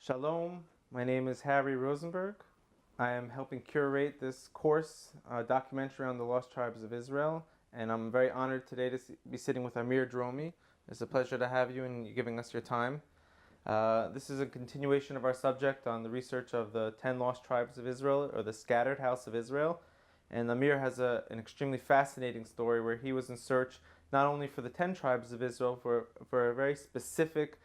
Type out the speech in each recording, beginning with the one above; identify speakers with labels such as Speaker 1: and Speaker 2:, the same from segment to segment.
Speaker 1: Shalom, my name is Harry Rosenberg. I am helping curate this course, documentary on the Lost Tribes of Israel, and I'm very honored today to be sitting with Amir Dromi. It's a pleasure to have you and giving us your time. This is a continuation of our subject on the research of the 10 Lost Tribes of Israel, or the Scattered House of Israel. And Amir has an extremely fascinating story where he was in search not only for the 10 tribes of Israel, for a very specific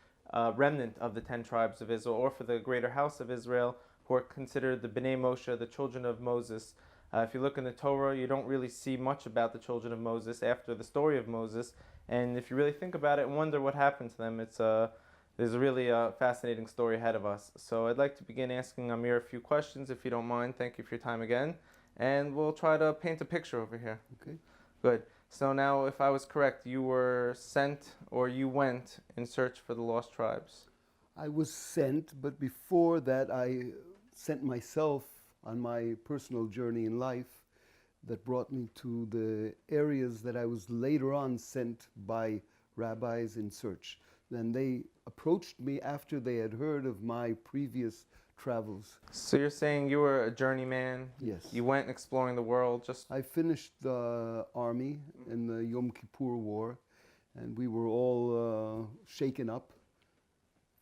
Speaker 1: remnant of the 10 tribes of Israel, or for the greater house of Israel, who are considered the Bnei Moshe, the children of Moses. If you look in the Torah, you don't really see much about the children of Moses after the story of Moses. And if you really think about it and wonder what happened to them, there's a really fascinating story ahead of us. So I'd like to begin asking Amir a few questions, if you don't mind. Thank you for your time again. And we'll try to paint a picture over here.
Speaker 2: Okay.
Speaker 1: Good. So now, if I was correct, you were sent or you went in search for the lost tribes.
Speaker 2: I was sent, but before that, I sent myself on my personal journey in life that brought me to the areas that I was later on sent by rabbis in search. Then they approached me after they had heard of my previous travels.
Speaker 1: So you're saying you were a journeyman?
Speaker 2: Yes.
Speaker 1: You went exploring the world just...
Speaker 2: I finished the army in the Yom Kippur War, and we were all shaken up.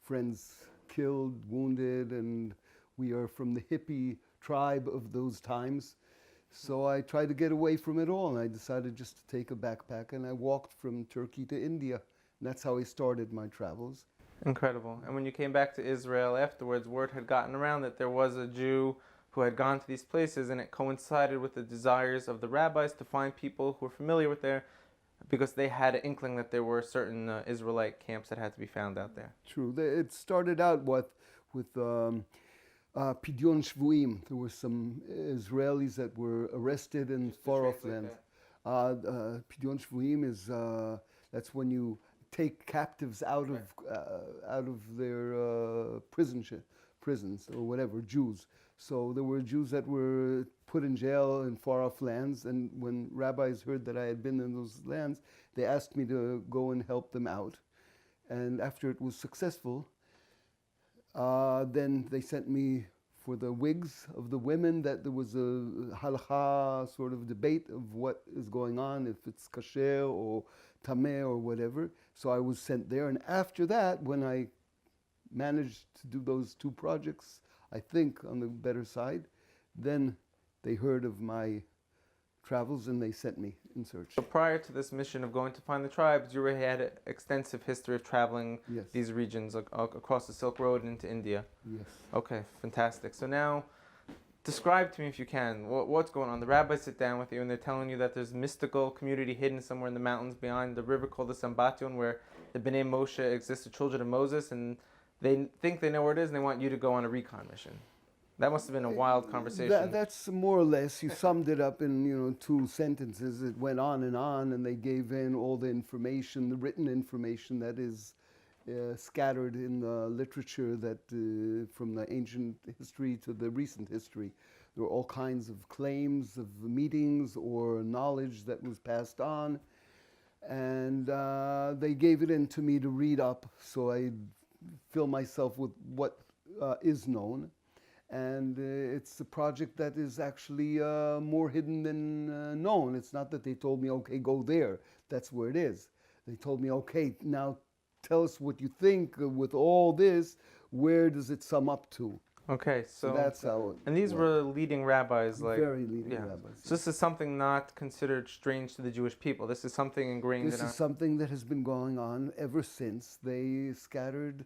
Speaker 2: Friends killed, wounded, and we are from the hippie tribe of those times. So I tried to get away from it all, and I decided just to take a backpack, and I walked from Turkey to India. And that's how I started my travels.
Speaker 1: Incredible. And when you came back to Israel afterwards, word had gotten around that there was a Jew who had gone to these places, and it coincided with the desires of the rabbis to find people who were familiar with there, because they had an inkling that there were certain Israelite camps that had to be found out there.
Speaker 2: True. It started out with Pidyon Shvuim. There were some Israelis that were arrested in far-off lands. Pidyon Shvuim is that's when you take captives out of their prisons or whatever, Jews. So there were Jews that were put in jail in far-off lands, and when rabbis heard that I had been in those lands, they asked me to go and help them out. And after it was successful, then they sent me for the wigs of the women, that there was a halakha sort of debate of what is going on, if it's kasher or tameh or whatever. So I was sent there, and after that, when I managed to do those two projects, I think on the better side, then they heard of my travels and they sent me in search.
Speaker 1: So prior to this mission of going to find the tribes, you already had an extensive history of traveling
Speaker 2: Yes.
Speaker 1: these regions across the Silk Road and into India.
Speaker 2: Yes.
Speaker 1: Okay, fantastic. So now, describe to me, if you can, what's going on. The rabbis sit down with you and they're telling you that there's a mystical community hidden somewhere in the mountains behind the river called the Sambatyon, where the Bnei Moshe exist, the children of Moses, and they think they know where it is and they want you to go on a recon mission. That must have been a wild conversation.
Speaker 2: That's more or less, you summed it up in 2 sentences. It went on, and they gave in all the information, the written information that is scattered in the literature that from the ancient history to the recent history. There were all kinds of claims of meetings or knowledge that was passed on, and they gave it in to me to read up, so I fill myself with what is known. And it's a project that is actually more hidden than known. It's not that they told me, okay, go there. That's where it is. They told me, okay, now tell us what you think with all this. Where does it sum up to?
Speaker 1: Okay, so
Speaker 2: that's how it
Speaker 1: and these were leading rabbis, like
Speaker 2: very leading rabbis.
Speaker 1: So this is something not considered strange to the Jewish people. This is something ingrained
Speaker 2: This
Speaker 1: in
Speaker 2: is something that has been going on ever since they scattered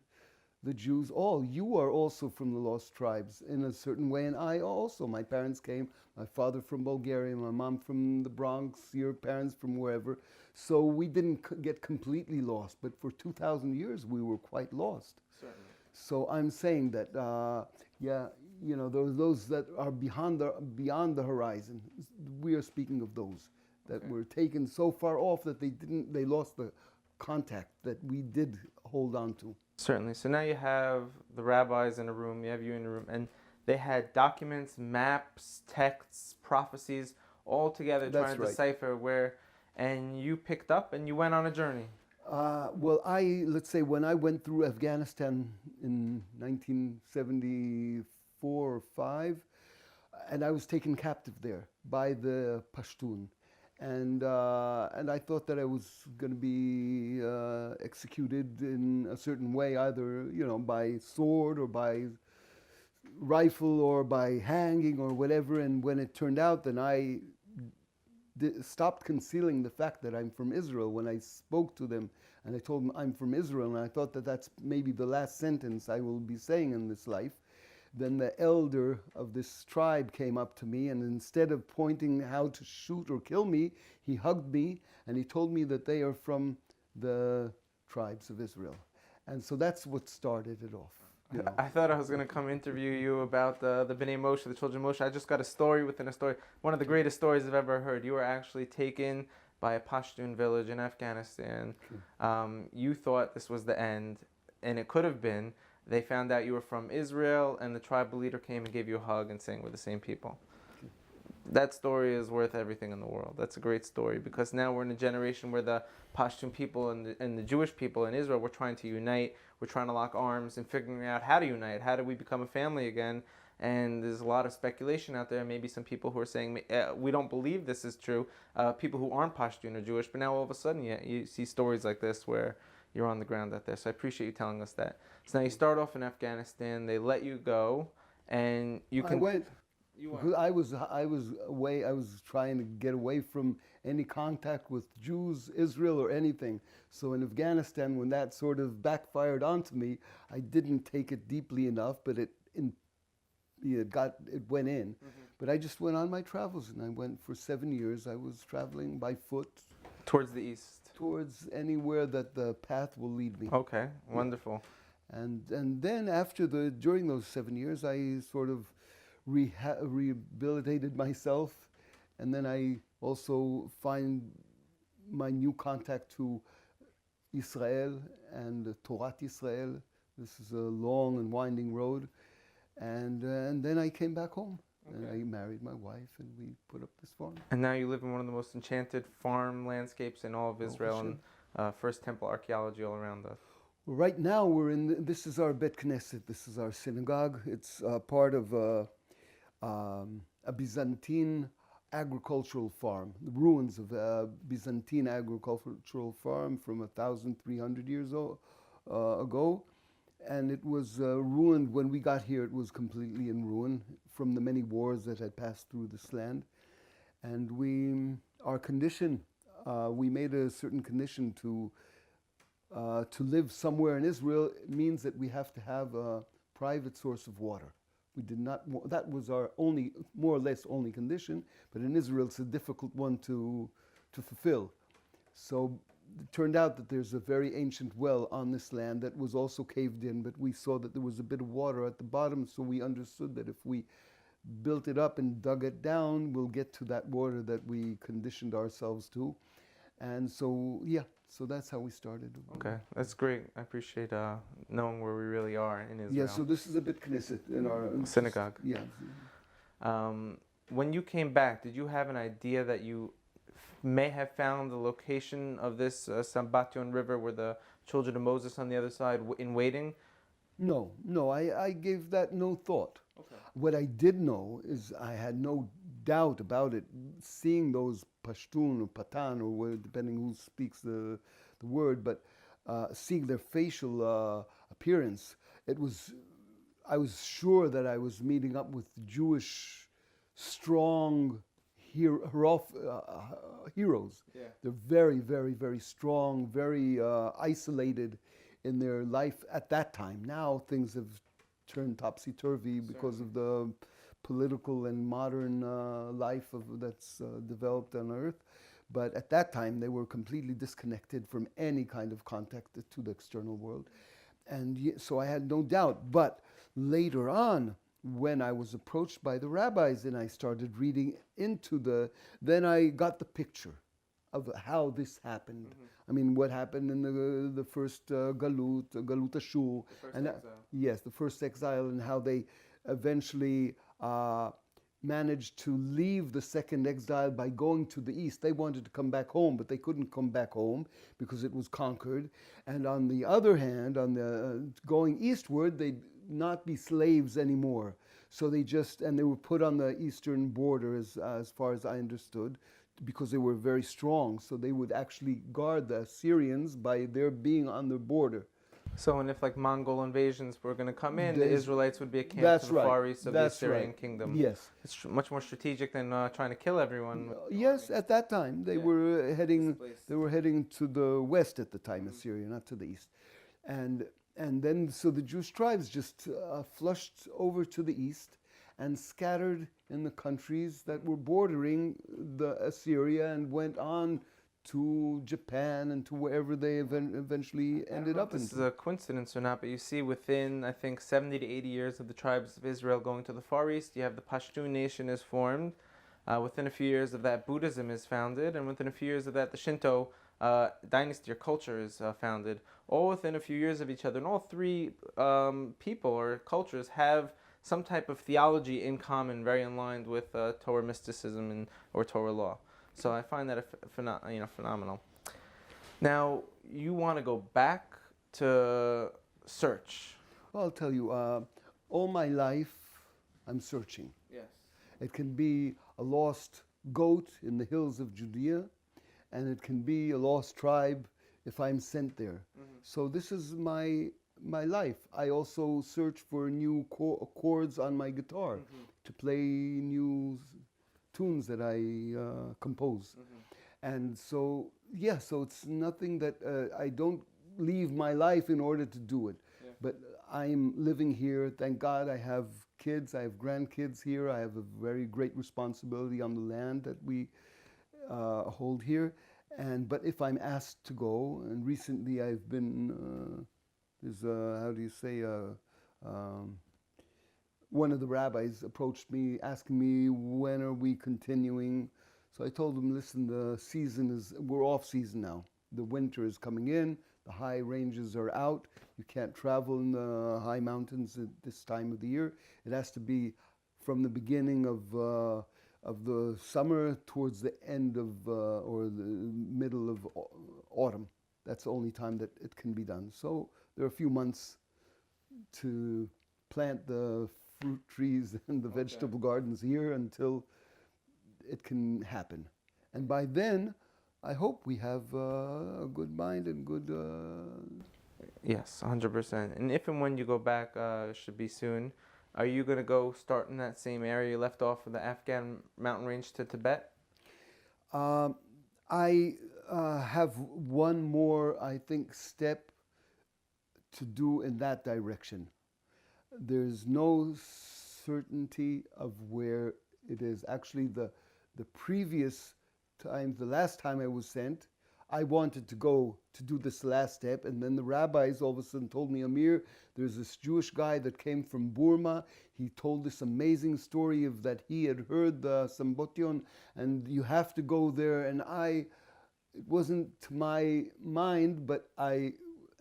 Speaker 2: the Jews. You are also from the lost tribes in a certain way, and I also. My parents came, my father from Bulgaria, my mom from the Bronx, your parents from wherever. So we didn't get completely lost, but for 2,000 years we were quite lost.
Speaker 1: Certainly.
Speaker 2: So I'm saying that, those that are beyond the horizon. We are speaking of those that were taken so far off that they lost the contact that we did hold on to.
Speaker 1: Certainly. So now you have the rabbis in a room, you have you in a room, and they had documents, maps, texts, prophecies, all together trying to decipher where, and you picked up and you went on a journey.
Speaker 2: Well, let's say when I went through Afghanistan in 1974 or 5, and I was taken captive there by the Pashtun. And I thought that I was going to be executed in a certain way, either, by sword or by rifle or by hanging or whatever. And when it turned out, then I stopped concealing the fact that I'm from Israel. When I spoke to them and I told them I'm from Israel, and I thought that that's maybe the last sentence I will be saying in this life, then the elder of this tribe came up to me, and instead of pointing how to shoot or kill me, he hugged me and he told me that they are from the tribes of Israel. And so that's what started it off.
Speaker 1: I thought I was going to come interview you about the B'nai Moshe, the children of Moshe. I just got a story within a story. One of the greatest stories I've ever heard. You were actually taken by a Pashtun village in Afghanistan. You thought this was the end, and it could have been. They found out you were from Israel, and the tribal leader came and gave you a hug and saying we're the same people. That story is worth everything in the world. That's a great story, because now we're in a generation where the Pashtun people and the Jewish people in Israel, we're trying to unite. We're trying to lock arms and figuring out how to unite. How do we become a family again? And there's a lot of speculation out there. Maybe some people who are saying, we don't believe this is true. People who aren't Pashtun or Jewish, but now all of a sudden you see stories like this where you're on the ground out there. So I appreciate you telling us that. So now you start off in Afghanistan. They let you go, and you can...
Speaker 2: I went. I was away. I was trying to get away from any contact with Jews, Israel, or anything. So in Afghanistan, when that sort of backfired onto me, I didn't take it deeply enough, but it went in. Mm-hmm. But I just went on my travels, and I went for 7 years. I was traveling by foot
Speaker 1: towards the east,
Speaker 2: towards anywhere that the path will lead me.
Speaker 1: Okay, wonderful.
Speaker 2: And then during those 7 years, I sort of rehabilitated myself, and then I also find my new contact to Israel and Torat Israel. This is a long and winding road, and then I came back home. Okay. And I married my wife, and we put up this farm.
Speaker 1: And now you live in one of the most enchanted farm landscapes in all of Israel, and First Temple archaeology all around us.
Speaker 2: Right now this is our Bet Knesset, this is our synagogue. It's part of a Byzantine agricultural farm, the ruins of a Byzantine agricultural farm from 1,300 years ago. And it was ruined when we got here. It was completely in ruin from the many wars that had passed through this land. And our condition, we made a certain condition to live somewhere in Israel. It means that we have to have a private source of water. We did not. That was our only, more or less, only condition. But in Israel, it's a difficult one to fulfill. So it turned out that there's a very ancient well on this land that was also caved in. But we saw that there was a bit of water at the bottom, so we understood that if we built it up and dug it down, we'll get to that water that we conditioned ourselves to. And so, so that's how we started.
Speaker 1: Okay, that's great. I appreciate knowing where we really are in Israel.
Speaker 2: Yeah, so this is a Bet Knesset in our
Speaker 1: synagogue.
Speaker 2: Yeah.
Speaker 1: When you came back, did you have an idea that you may have found the location of this Sambatyon River where the children of Moses on the other side in waiting?
Speaker 2: No, I gave that no thought. Okay. What I did know is I had no doubt about it. Seeing those Pashtun or Patan, or depending who speaks the word, but seeing their facial appearance, I was sure that I was meeting up with Jewish strong heroes. Yeah. They're very, very, very strong, very isolated in their life at that time. Now things have turned topsy-turvy because of the political and modern life that's developed on Earth. But at that time, they were completely disconnected from any kind of contact to the external world. And so I had no doubt. But later on, when I was approached by the rabbis and I started reading into then I got the picture of how this happened. Mm-hmm. I mean, what happened in the first Galut Ashur.
Speaker 1: The first exile.
Speaker 2: Yes, the first exile, and how they eventually managed to leave the second exile by going to the east. They wanted to come back home, but they couldn't come back home because it was conquered. And on the other hand, on the going eastward, they'd not be slaves anymore. So they were put on the eastern border, as far as I understood, because they were very strong. So they would actually guard the Assyrians by their being on the border.
Speaker 1: So, and if like Mongol invasions were going to come in, the
Speaker 2: There's-
Speaker 1: Israelites would be camped to
Speaker 2: That's
Speaker 1: the
Speaker 2: right.
Speaker 1: far east of the
Speaker 2: That's
Speaker 1: Assyrian
Speaker 2: right.
Speaker 1: kingdom.
Speaker 2: Yes.
Speaker 1: It's much more strategic than trying to kill everyone.
Speaker 2: Yes, at that time they
Speaker 1: Yeah.
Speaker 2: were heading.
Speaker 1: Displaced.
Speaker 2: They were heading to the west at the time, Assyria, not to the east, and then so the Jewish tribes just flushed over to the east and scattered in the countries that were bordering the Assyria and went on to Japan and to wherever they eventually ended up in.
Speaker 1: This is a coincidence or not, but you see within, I think, 70 to 80 years of the tribes of Israel going to the Far East, you have the Pashtun nation is formed. Within a few years of that, Buddhism is founded, and within a few years of that, the Shinto dynasty or culture is founded. All within a few years of each other, and all three people or cultures have some type of theology in common, very in line with Torah mysticism and or Torah law. So I find that phenomenal. Now you want to go back to search.
Speaker 2: Well, I'll tell you, all my life I'm searching.
Speaker 1: Yes.
Speaker 2: It can be a lost goat in the hills of Judea, and it can be a lost tribe if I'm sent there. So this is my life. I also search for new chords on my guitar to play new tunes that I compose. And so, yeah, so it's nothing that I don't leave my life in order to do it.
Speaker 1: Yeah.
Speaker 2: But I'm living here. Thank God I have kids, I have grandkids here. I have a very great responsibility on the land that we hold here. But if I'm asked to go, and recently I've been, how do you say, one of the rabbis approached me asking me, when are we continuing? So I told him, listen, we're off season now. The winter is coming in, the high ranges are out. You can't travel in the high mountains at this time of the year. It has to be from the beginning of the summer towards the end of, or the middle of autumn. That's the only time that it can be done. So there are a few months to plant the fruit trees and the vegetable gardens here until it can happen. And by then, I hope we have a good mind and good...
Speaker 1: Yes, 100%. And if and when you go back, should be soon, are you going to go start in that same area you left off of the Afghan mountain range to Tibet?
Speaker 2: I have one more, I think, step to do in that direction. There's no certainty of where it is. Actually, the previous time, the last time I was sent, I wanted to go to do this last step, and then the rabbis all of a sudden told me, Amir, there's this Jewish guy that came from Burma. He told this amazing story of that he had heard the Sambotyon, and you have to go there. And it wasn't to my mind, but I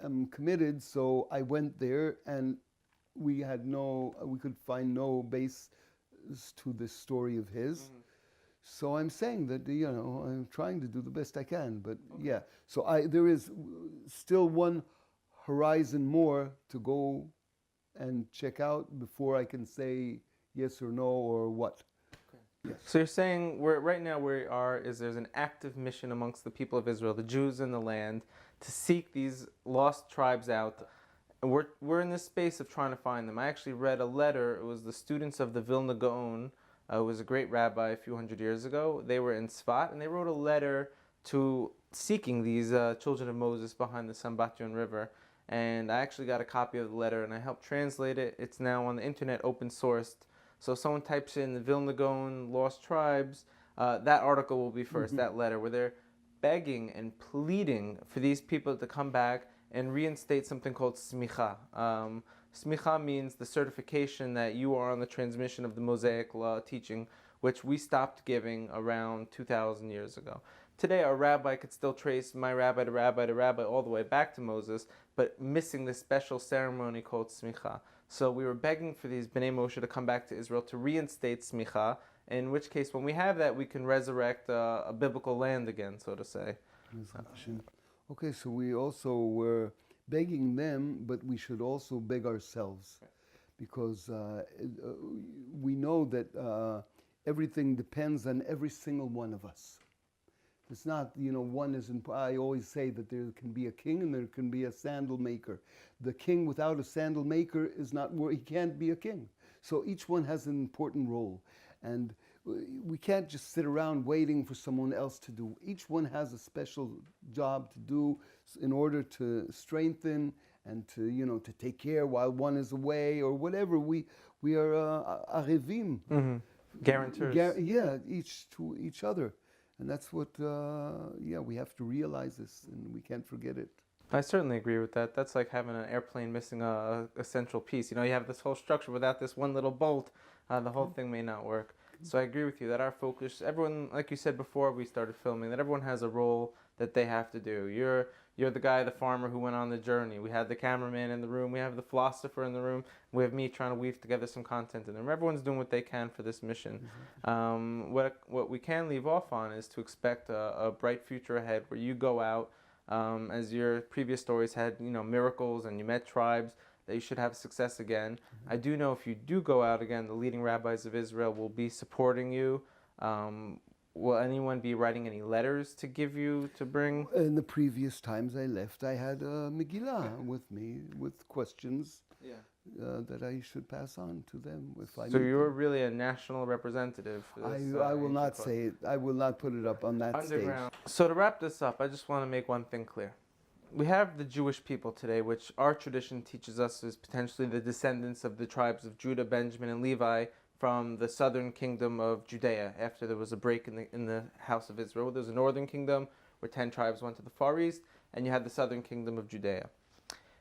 Speaker 2: am committed, so I went there, and we could find no base to this story of his. So I'm saying that, I'm trying to do the best I can, but yeah. So there is still one horizon more to go and check out before I can say yes or no or what.
Speaker 1: Yes. So you're saying right now where we are is there's an active mission amongst the people of Israel, the Jews in the land, to seek these lost tribes out. And we're in this space of trying to find them. I actually read a letter. It was the students of the Vilna Gaon, who was a great rabbi a few hundred years ago. They were in Sfat, and they wrote a letter to seeking these children of Moses behind the Sambatyon River. And I actually got a copy of the letter, and I helped translate it. It's now on the internet, open sourced. So if someone types in the Vilna Gaon Lost Tribes, that article will be first, that letter, where they're begging and pleading for these people to come back and reinstate something called smicha. Smicha means the certification that you are on the transmission of the Mosaic law teaching, which we stopped giving around 2,000 years ago. Today, our rabbi could still trace my rabbi to rabbi to rabbi all the way back to Moses, but missing this special ceremony called smicha. So we were begging for these Bnei Moshe to come back to Israel to reinstate smicha, In which case, when we have that, we can resurrect a biblical land again, so to say.
Speaker 2: Okay, so we also were begging them, but we should also beg ourselves, because we know that everything depends on every single one of us. It's not, one isn't. I always say that there can be a king and there can be a sandal maker. The king without a sandal maker is not, he can't be a king. So each one has an important role. And we can't just sit around waiting for someone else to do. Each one has a special job to do in order to strengthen and to, to take care while one is away or whatever. We are arevim.
Speaker 1: Mm-hmm. Guarantors.
Speaker 2: Each to each other. And that's what, we have to realize this, and we can't forget it.
Speaker 1: I certainly agree with that. That's like having an airplane missing a central piece. You have this whole structure without this one little bolt, the whole thing may not work. So I agree with you that our focus, everyone, like you said before we started filming, that everyone has a role that they have to do. You're the guy, the farmer who went on the journey. We had the cameraman in the room. We have the philosopher in the room. We have me trying to weave together some content in the room. Everyone's doing what they can for this mission. Mm-hmm. What we can leave off on is to expect a bright future ahead where you go out, as your previous stories had, miracles and you met tribes, that you should have success again. Mm-hmm. I do know if you do go out again, the leading rabbis of Israel will be supporting you. Will anyone be writing any letters to give you to bring?
Speaker 2: In the previous times I left, I had a Megillah with me with questions that I should pass on to them if I.
Speaker 1: So you're really a national representative for this.
Speaker 2: I will not say it. I will not put it up on that
Speaker 1: Underground.
Speaker 2: stage.
Speaker 1: So to wrap this up, I just want to make one thing clear. We have the Jewish people today, which our tradition teaches us is potentially the descendants of the tribes of Judah, Benjamin, and Levi, from the southern kingdom of Judea after there was a break in the house of Israel. There's a northern kingdom where 10 tribes went to the far east, and you had the southern kingdom of Judea.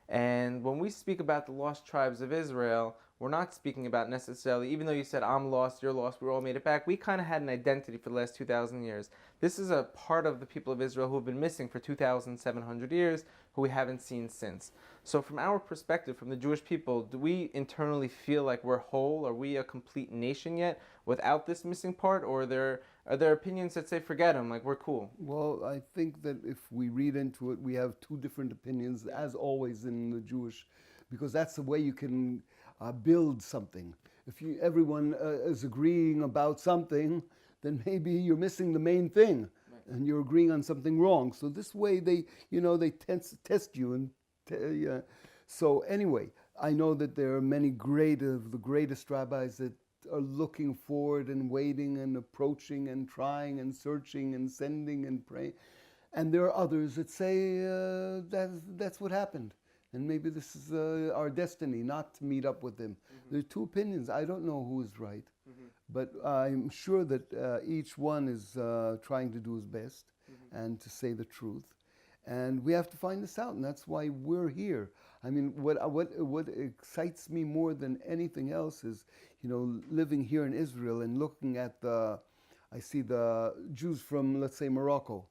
Speaker 1: And when we speak about the lost tribes of Israel, we're not speaking about necessarily, even though you said I'm lost, you're lost, we all made it back, we kind of had an identity for the last 2,000 years. This is a part of the people of Israel who have been missing for 2,700 years, who we haven't seen since. So from our perspective, from the Jewish people, do we internally feel like we're whole? Are we a complete nation yet without this missing part? Or are there opinions that say, forget them, like we're cool?
Speaker 2: Well, I think that if we read into it, we have two different opinions, as always in the Jewish, because that's the way you can build something. If everyone is agreeing about something, then maybe you're missing the main thing, and you're agreeing on something wrong. So this way they test you. And so anyway, I know that there are many of the greatest rabbis that are looking forward and waiting and approaching and trying and searching and sending and praying. And there are others that say that's what happened. And maybe this is our destiny, not to meet up with them. Mm-hmm. There are two opinions. I don't know who is right. Mm-hmm. But I'm sure that each one is trying to do his best and to say the truth. And we have to find this out, and that's why we're here. I mean, what excites me more than anything else is, living here in Israel and looking at I see the Jews from, let's say, Morocco,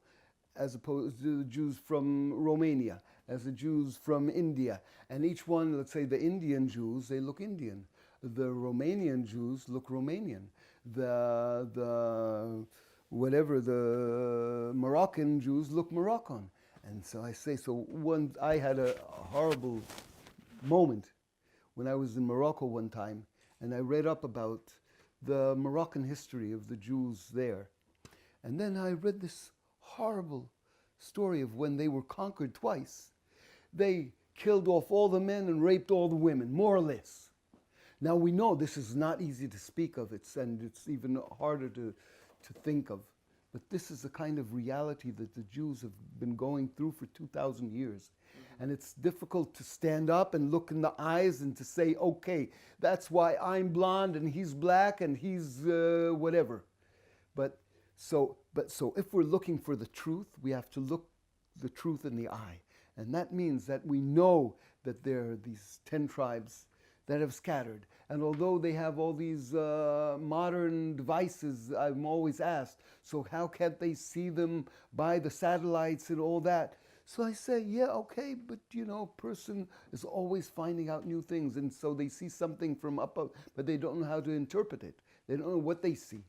Speaker 2: as opposed to the Jews from Romania, as the Jews from India. And each one, let's say the Indian Jews, they look Indian. The Romanian Jews look Romanian. The Moroccan Jews look Moroccan. And so I say, I had a horrible moment when I was in Morocco one time, and I read up about the Moroccan history of the Jews there. And then I read this horrible story of when they were conquered twice. They killed off all the men and raped all the women, more or less. Now we know this is not easy to speak of, and it's even harder to think of. But this is the kind of reality that the Jews have been going through for 2,000 years. Mm-hmm. And it's difficult to stand up and look in the eyes and to say, okay, that's why I'm blonde and he's black and he's whatever. But so if we're looking for the truth, we have to look the truth in the eye. And that means that we know that there are these 10 tribes that have scattered. And although they have all these modern devices, I'm always asked, so how can't they see them by the satellites and all that? So I say, yeah, okay, but person is always finding out new things. And so they see something from up, but they don't know how to interpret it. They don't know what they see.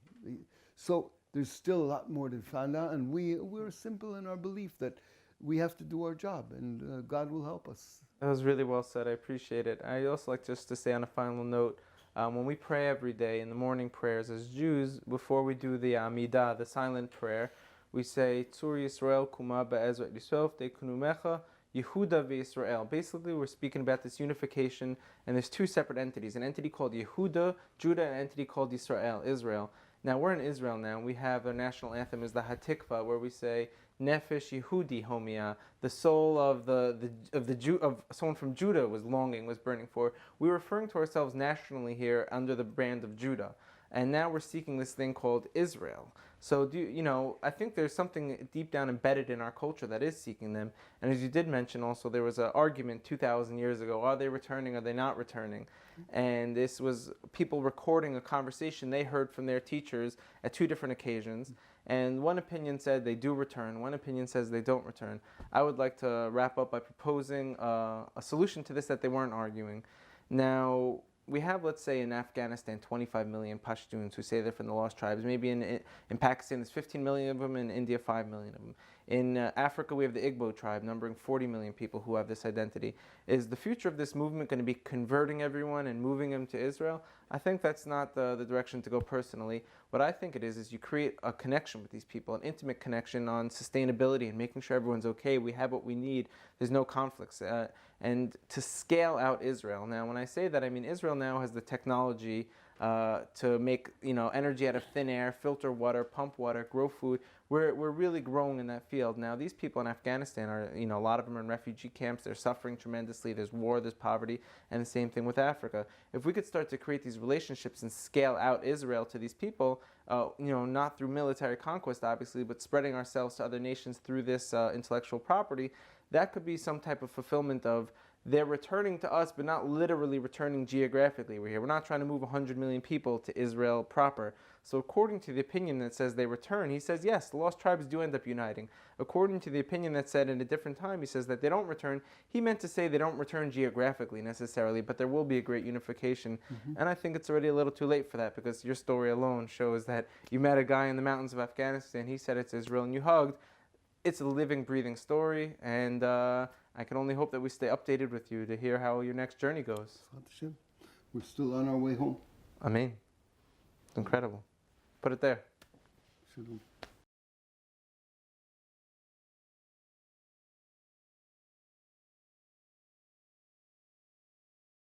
Speaker 2: So there's still a lot more to find out, and we're simple in our belief that we have to do our job, and God will help us.
Speaker 1: That was really well said. I appreciate it. I also like just to say on a final note, when we pray every day in the morning prayers as Jews, before we do the Amidah, the silent prayer, we say Tzur Yisrael Kuma Be'ezrat Yisrael Tekunumecha Yehuda ve'Yisrael. Basically, we're speaking about this unification, and there's two separate entities: an entity called Yehuda, Judah, and an entity called Israel. Now we're in Israel now. We have a national anthem is the Hatikva, where we say Nefesh Yehudi Homia, the soul of of someone from Judah was longing, was burning for. We're referring to ourselves nationally here under the brand of Judah, and now we're seeking this thing called Israel. So I think there's something deep down embedded in our culture that is seeking them. And as you did mention, also there was an argument 2,000 years ago: are they returning? Are they not returning? And this was people recording a conversation they heard from their teachers at two different occasions. And one opinion said they do return. One opinion says they don't return. I would like to wrap up by proposing a solution to this that they weren't arguing. Now, we have, let's say, in Afghanistan, 25 million Pashtuns who say they're from the lost tribes. Maybe in Pakistan, there's 15 million of them. In India, 5 million of them. In Africa, we have the Igbo tribe, numbering 40 million people who have this identity. Is the future of this movement going to be converting everyone and moving them to Israel? I think that's not the direction to go personally. What I think it is you create a connection with these people, an intimate connection on sustainability and making sure everyone's okay, we have what we need, there's no conflicts. And to scale out Israel. Now, when I say that, I mean Israel now has the technology to make energy out of thin air, filter water, pump water, grow food. We're really growing in that field. Now, these people in Afghanistan are, a lot of them are in refugee camps. They're suffering tremendously. There's war, there's poverty, and the same thing with Africa. If we could start to create these relationships and scale out Israel to these people, not through military conquest, obviously, but spreading ourselves to other nations through this intellectual property, that could be some type of fulfillment of they're returning to us, but not literally returning geographically. We're not trying to move 100 million people to Israel proper. So according to the opinion that says they return, he says, yes, the lost tribes do end up uniting. According to the opinion that said in a different time, he says that they don't return. He meant to say they don't return geographically necessarily, but there will be a great unification. Mm-hmm. And I think it's already a little too late for that, because your story alone shows that you met a guy in the mountains of Afghanistan. He said it's Israel and you hugged. It's a living, breathing story, and I can only hope that we stay updated with you to hear how your next journey goes.
Speaker 2: We're still on our way home.
Speaker 1: Amen. It's incredible. Put it there.
Speaker 2: Shalom.